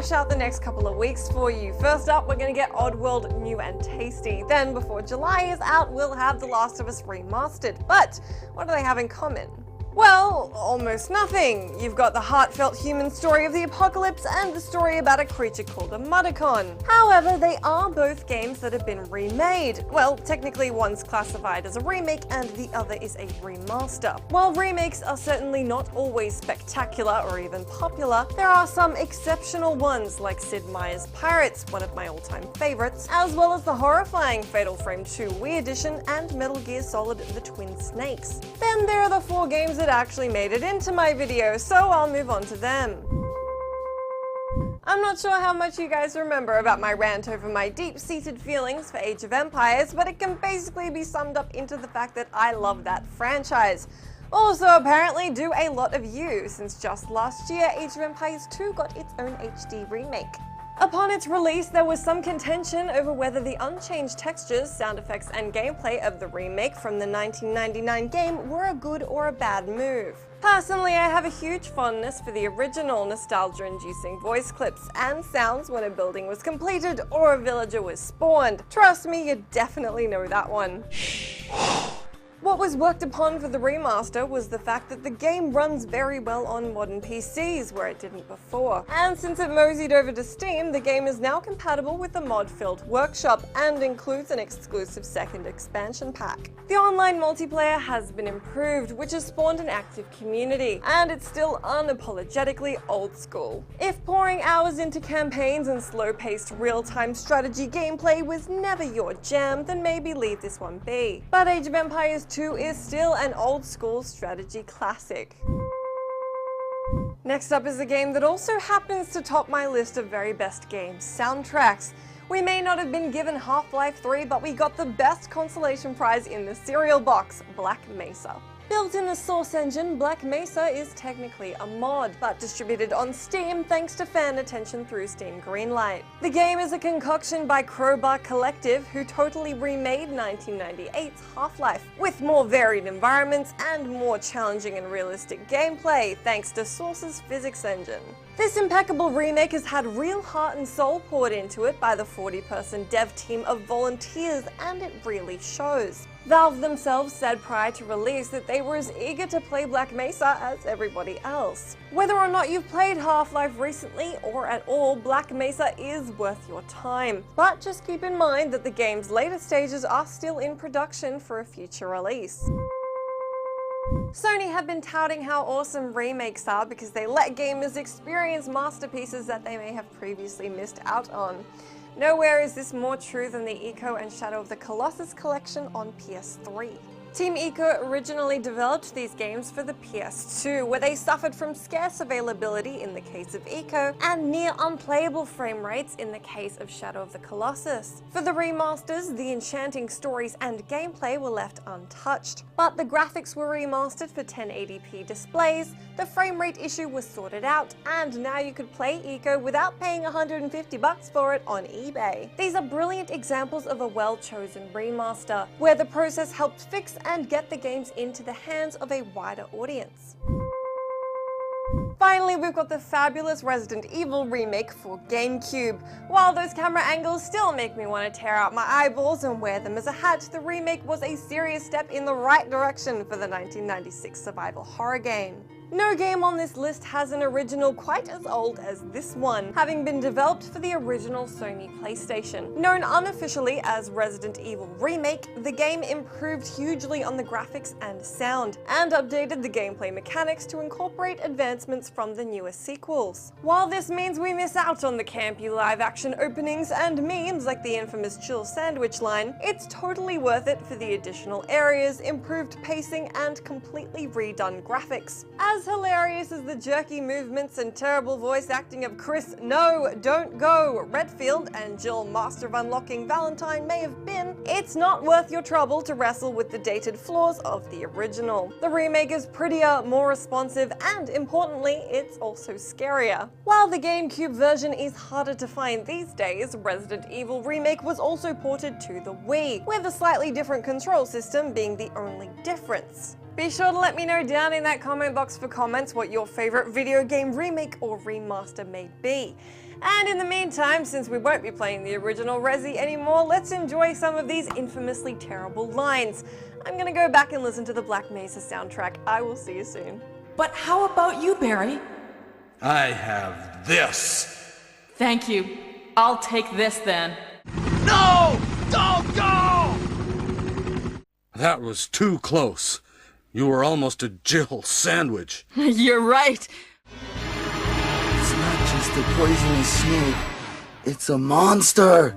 flesh out the next couple of weeks for you. First up, we're gonna get Oddworld New and Tasty. Then, before July is out, we'll have The Last of Us Remastered. But what do they have in common? Well, almost nothing. You've got the heartfelt human story of the apocalypse and the story about a creature called a Mudicon. However, they are both games that have been remade. Well, technically one's classified as a remake and the other is a remaster. While remakes are certainly not always spectacular or even popular, there are some exceptional ones like Sid Meier's Pirates, one of my all-time favorites, as well as the horrifying Fatal Frame 2 Wii Edition and Metal Gear Solid The Twin Snakes. Then there are the 4 games that actually made it into my video, so I'll move on to them. I'm not sure how much you guys remember about my rant over my deep-seated feelings for Age of Empires, but it can basically be summed up into the fact that I love that franchise. Also, apparently do a lot of you, since just last year Age of Empires 2 got its own HD remake. Upon its release, there was some contention over whether the unchanged textures, sound effects, and gameplay of the remake from the 1999 game were a good or a bad move. Personally, I have a huge fondness for the original, nostalgia-inducing voice clips and sounds when a building was completed or a villager was spawned. Trust me, you definitely know that one. What was worked upon for the remaster was the fact that the game runs very well on modern PCs, where it didn't before. And since it moseyed over to Steam, the game is now compatible with the mod-filled workshop and includes an exclusive second expansion pack. The online multiplayer has been improved, which has spawned an active community, and it's still unapologetically old school. If pouring hours into campaigns and slow-paced real-time strategy gameplay was never your jam, then maybe leave this one be. But Age of Empires 2 is still an old-school strategy classic. Next up is a game that also happens to top my list of very best games soundtracks. We may not have been given Half-Life 3, but we got the best consolation prize in the cereal box, Black Mesa. Built in the Source engine, Black Mesa is technically a mod, but distributed on Steam thanks to fan attention through Steam Greenlight. The game is a concoction by CROWBAR Collective, who totally remade 1998's Half-Life, with more varied environments and more challenging and realistic gameplay, thanks to Source's physics engine. This impeccable remake has had real heart and soul poured into it by the 40-person dev team of volunteers, and it really shows. Valve themselves said prior to release that they were as eager to play Black Mesa as everybody else. Whether or not you've played Half-Life recently or at all, Black Mesa is worth your time. But just keep in mind that the game's later stages are still in production for a future release. Sony have been touting how awesome remakes are because they let gamers experience masterpieces that they may have previously missed out on. Nowhere is this more true than the Ico and Shadow of the Colossus collection on PS3. Team Ico originally developed these games for the PS2, where they suffered from scarce availability in the case of Ico, and near unplayable frame rates in the case of Shadow of the Colossus. For the remasters, the enchanting stories and gameplay were left untouched, but the graphics were remastered for 1080p displays, the frame rate issue was sorted out, and now you could play Ico without paying $150 for it on eBay. These are brilliant examples of a well-chosen remaster, where the process helped fix and get the games into the hands of a wider audience. Finally, we've got the fabulous Resident Evil remake for GameCube. While those camera angles still make me want to tear out my eyeballs and wear them as a hat, the remake was a serious step in the right direction for the 1996 survival horror game. No game on this list has an original quite as old as this one, having been developed for the original Sony PlayStation. Known unofficially as Resident Evil Remake, the game improved hugely on the graphics and sound, and updated the gameplay mechanics to incorporate advancements from the newer sequels. While this means we miss out on the campy live-action openings and memes like the infamous chill sandwich line, it's totally worth it for the additional areas, improved pacing, and completely redone graphics. As hilarious as the jerky movements and terrible voice acting of Chris No, Don't Go Redfield and Jill Master of Unlocking Valentine may have been, it's not worth your trouble to wrestle with the dated flaws of the original. The remake is prettier, more responsive, and importantly, it's also scarier. While the GameCube version is harder to find these days, Resident Evil Remake was also ported to the Wii, with a slightly different control system being the only difference. Be sure to let me know down in that comment box for comments what your favorite video game remake or remaster may be. And in the meantime, since we won't be playing the original Resi anymore, let's enjoy some of these infamously terrible lines. I'm gonna go back and listen to the Black Mesa soundtrack. I will see you soon. But how about you, Barry? I have this. Thank you. I'll take this then. No! Don't go! That was too close. You were almost a Jill sandwich. You're right. It's not just a poisonous snake. It's a monster!